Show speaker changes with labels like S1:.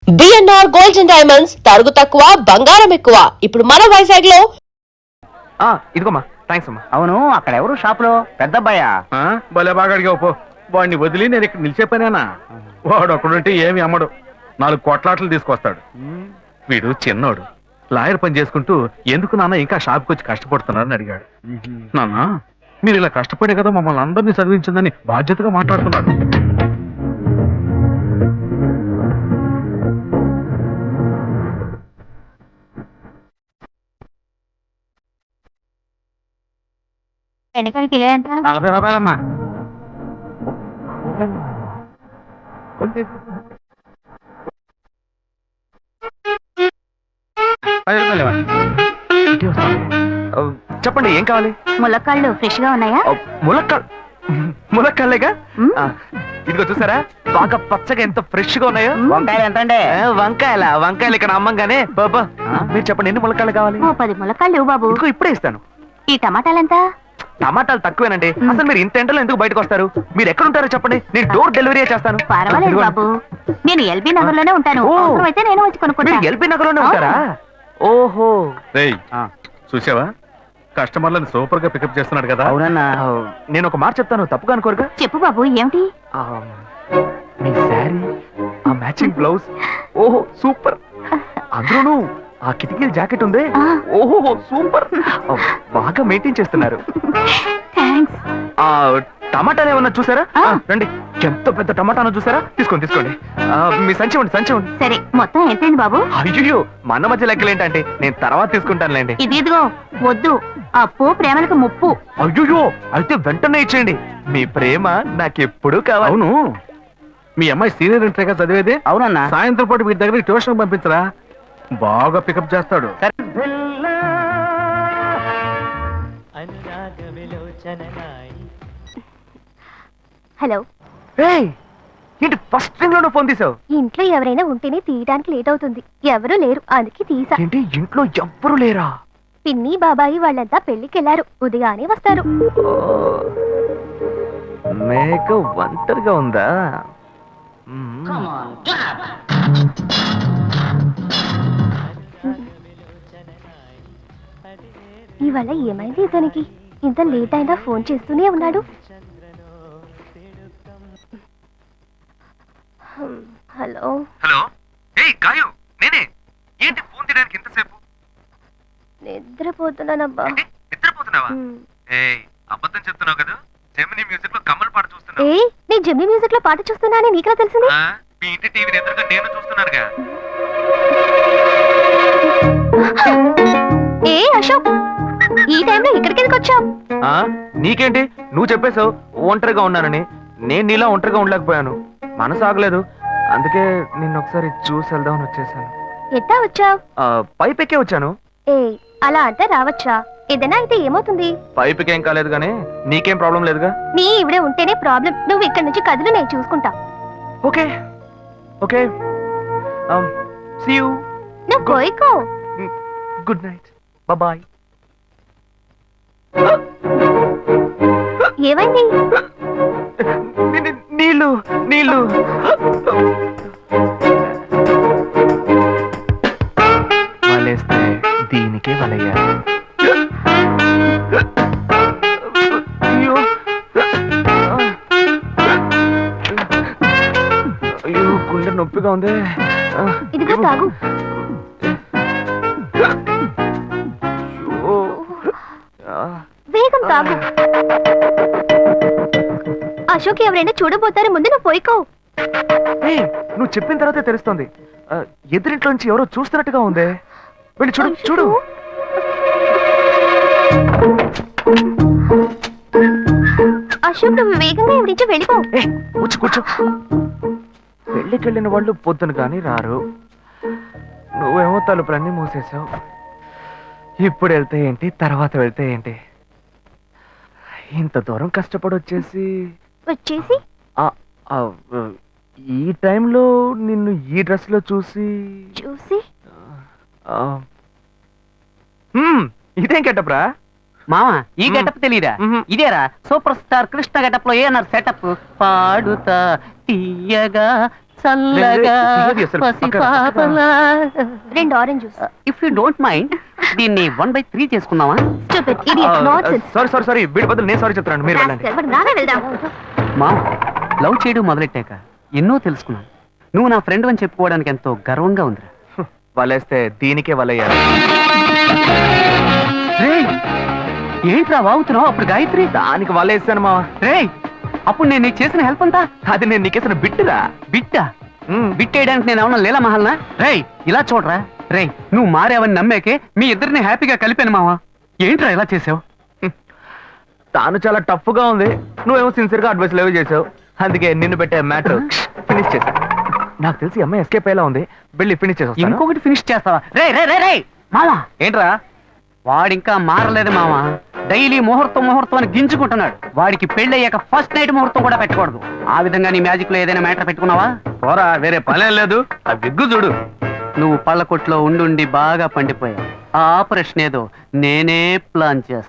S1: BNR gold and diamonds తరుగు తక్కువ బంగారం ఎక్కువ. ఇప్పుడు మన వైజాగ్ లో.
S2: ఇదిగోమ్మా, థ్యాంక్స్ అమ్మా.
S3: అవును, అక్కడ ఎవరు షాప్ లో పెద్ద అబ్బాయా?
S2: భలే బాగా అడిగావు పో. వాడిని వదిలి నేను ఇక్కడ నిలిచే పనేనా? వాడు ఒకడుంటే ఏమి అమ్మడు, 4 కోట్లాట్లు తీసుకొస్తాడు. వీడు చిన్నోడు, లాయర్ పని చేసుకుంటూ ఎందుకు నాన్న ఇంకా షాప్కి వచ్చి కష్టపడుతున్నారని అడిగాడు. నాన్న, మీరు ఇలా కష్టపడే కదా మమ్మల్ని అందరినీ చదివించిందని బాధ్యతగా మాట్లాడుతున్నాడు.
S4: వెనకాల కిలో ఎంత?
S3: 40 రూపాయలమ్మా.
S2: చెప్పండి, ఏం కావాలి?
S4: ములక్కాళ్ళు ఫ్రెష్ గా ఉన్నాయా?
S2: ములక్కాళ్ళేగా. ఇదిగో చూసారా, బాగా పచ్చగా ఎంత ఫ్రెష్ గా ఉన్నాయో.
S3: వంకాయలు ఎంత అండి?
S2: వంకాయలు ఇక్కడ అమ్మంగానే. బాబా, మీరు చెప్పండి, ఎన్ని ములక్కాళ్ళు కావాలి?
S4: 10 ములక్కాళ్ళు ఇవ్వు బాబు.
S2: ఇదిగో ఇప్పుడే ఇస్తాను.
S4: ఈ టమాటాలు ఎంత?
S2: టమాటాలు తక్కువేనండి. అసలు మీరు ఇంత ఎండలో ఎందుకు బయటకు వస్తారు? మీరు ఎక్కడ ఉంటారో చెప్పండి, నేను డోర్ డెలివరీ చేస్తాను.
S4: పర్వాలేదు బాబు, నేను ఎల్బీ నగర్ లోనే ఉంటాను. అయితే నేను వచ్చి కొనుక్కుంటా.
S2: ఎల్బీ నగర్ లోనే ఉంటారా? ఓహో, చూసావా, కస్టమర్లను సూపర్ గా పికప్ చేస్తున్నాడు కదా.
S3: అవునన్నా.
S2: నేను ఒక మాట చెప్తాను, తప్పుగా అనుకోరుగా?
S4: చెప్పు బాబు, ఏమిటి?
S2: మీ శారీ, ఆ మ్యాచింగ్ బ్లౌజ్, ఓహో సూపర్. అందులోనూ ఆ కిటికీల జాకెట్ ఉంది, ఓహో సూపర్. బాగా మెయింటైన్ చేస్తున్నారు.
S4: థాంక్స్.
S2: ఆ టమాటాలు ఏమన్నా చూసారా? రండి, ఎంత పెద్ద టమాటాను చూసారా? తీసుకోండి. మీ సంచి ఉండి.
S4: సరే, మొత్తం ఎంతైంది బాబు?
S2: అయ్యో, మన మధ్య లెక్కలు ఏంటంటే నేను తర్వాత తీసుకుంటానులేండి.
S4: ఇదిగో వద్దు, అప్పు ప్రేమలకు ముప్పు.
S2: అయ్యో, అయితే వెంటనే ఇచ్చేయండి. మీ ప్రేమ నాకెప్పుడు కావాలి. అవును, మీ అమ్మాయి సీనియర్ ఇంటర్గా చదివేది.
S3: అవునన్నా.
S2: సాయంత్రం పాటు వీటి దగ్గర ట్యూషన్ పంపించరా, బాగా పికప్ చేస్తాడు.
S4: హలో.
S2: ఏంటి ఫస్ట్ రింగ్ లోనే ఫోన్ తీసావు?
S4: ఇంట్లో ఎవరైనా ఉంటేనే తీయడానికి లేట్ అవుతుంది. ఎవరూ లేరు, అందుకే తీసా.
S2: ఏంటి ఇంట్లో ఎవ్వరు లేరా?
S4: పిన్ని బాబాయి వాళ్ళంతా పెళ్లికెళ్లారు, ఉదయానే వస్తారు.
S2: మేక ఒంటరిగా ఉందా?
S4: ఇవాళ ఏమైంది ఇతనికి? ఇంత లేట్ అయినా ఫోన్ చేస్తూనే ఉన్నాడు. హలో.
S2: గాయు, నేనే. ఏంటి ఫోన్ తీయడానికి ఇంతసేపు?
S4: నిద్రపోతున్నానబ్బా.
S2: నిద్రపోతున్నావా? అబద్ధం చెప్తున్నావు కదా. జెమినీ మ్యూజిక్ లో కమల్ పాట చూస్తున్నా.
S4: నేను జెమినీ మ్యూజిక్ లో పాట చూస్తున్నానని నీకెలా తెలిసింది?
S2: మీ ఇంటి టీవీని ఎదురుగా నేను చూస్తున్నానుగా.
S4: అశోక్, ఈ టైంలో ఇక్కడికి ఎందుకు వచ్చావు?
S2: నీకేంటి, నువ్వు చెప్పేశావు ఒంటరిగా ఉన్నానని. నేను నీలా ఒంటరిగా ఉండలేకపోయాను, మనసు ఆగలేదు. అందుకే నిన్ను ఒకసారి చూసి వెళ్దామని వచ్చేసాను.
S4: ఎట్టా వచ్చావు?
S2: పైపెక్కే వచ్చాను.
S4: అలా అంటే రావచ్చా? ఏదైనా అయితే ఏమవుతుంది?
S2: పైపుకేం కాలేదు గానీ నీకేం ప్రాబ్లం లేదుగా.
S4: నీ ఇవిడే ఉంటేనే ప్రాబ్లం. నువ్వు ఇక్కడి నుంచి కదులు, నేను చూసుకుంటా.
S2: Okay okay, see you.
S4: నువ్వు కోయికో.
S2: Good night, bye.
S4: ఏమైంది?
S2: నీళ్ళు. వలేస్తే దీనికే వలయ్యారు. అయ్యో, గుండె నొప్పిగా ఉంది.
S4: ఇదిగో తాగు. వేగం తాగు. అశోక్ ఎవరైనా చూడబోతారు, ముందు నువ్వు పోయికో.
S2: నువ్వు చెప్పిన తర్వాతే తెలుస్తోంది. ఎదురింట్లో నుంచి ఎవరో చూస్తున్నట్టుగా ఉంది. వెళ్ళి చూడు.
S4: అశోక్, నువ్వు వేగంగా ఎవరి నుంచి వెళ్ళిపో.
S2: కూర్చో. పెళ్ళికెళ్ళిన వాళ్ళు పొద్దున కానీ రారు. నువ్వేమో తలుపులన్నీ మూసేసావు. ఇప్పుడు వెళ్తే ఏంటి, తర్వాత వెళ్తే ఏంటి? ఇంత దూరం కష్టపడి వచ్చేసి ఈ టైంలో నిన్ను ఈ డ్రెస్ లో చూసి ఇదేం గెటప్రా?
S3: మామ, ఈ గెటప్ తెలీదా? ఇదేరా సూపర్ స్టార్ కృష్ణ గెటప్ లో ఏమన్నారు సెటప్. పాడుతా తీయగా చల్లగా
S2: లేదు, అసలు
S3: పసి
S2: పక్కన.
S3: పాపలా.
S4: 2 orange juice.
S3: If you don't mind దీన్ని 1/3 చేసుకుందామా?
S4: Stupid idiot, nonsense.
S5: సారీ వీడి బదులు నేను సారీ చెప్తున్నాను మీరు వెళ్ళండి
S4: Rascal, మరి నానే వెళ్దాం.
S3: మా లవ్ చేయడం మొదలెట్టాక ఎన్నో తెలుసుకున్నాను. నువ్వు నా ఫ్రెండ్ అని చెప్పుకోవడానికి ఎంతో గర్వంగా ఉందిరా.
S5: వలేస్తే దీనికే వలయ్యారు
S3: రేయ్, ఏంట్రా వాగుతున్నావు? అప్పుడు గాయత్రి
S5: దానికి వలేస్తాను మావా
S3: రేయ్, అప్పుడు నేను నీకు చేసిన హెల్ప్ అంతా
S5: అది నేను నీకేసిన బిట్టురా
S3: బిట్టా బిట్టేయడానికి నేను ఏమన్నా లీలా మహల్నా? రేయ్ ఇలా చూడరా. రేయ్, నువ్వు మారావని నమ్మేకే మీ ఇద్దరిని హ్యాపీగా కలిపాను మావా. ఏంట్రా ఇలా చేసావు?
S5: తాను చాలా టఫ్ గా ఉంది, నువ్వేమో సిన్సియర్ గా అడ్వైస్ లేవు చేసావు. అందుకే నిన్ను పెట్టే మ్యాటర్ ఫినిష్ చేశా. నాకు తెలిసి అమ్మాయి ఎస్కేప్ అయ్యేలా ఉంది, వెళ్ళి ఫినిష్ చేసా.
S3: ఇంకొకటి ఫినిష్ చేస్తావా? రే రే రే రే మావా,
S5: ఏంట్రా
S3: వాడింకా మారలేదు మావా. డైలీ ముహూర్తం అని గింజుకుంటున్నాడు. వాడికి పెళ్ళయ్యాక ఫస్ట్ నైట్ ముహూర్తం కూడా పెట్టకూడదు. ఆ విధంగా నీ మ్యాజిక్ లో ఏదైనా మ్యాటర్ పెట్టుకున్నావా?
S5: పోరా, వేరే పనేం లేదు. ఆ విగ్గు చూడు.
S3: నువ్వు పళ్ళ కొట్లో ఉండుండి బాగా పండిపోయావు. ఆ ఆపరేషన్ ఏదో నేనే ప్లాన్ చేస్తా.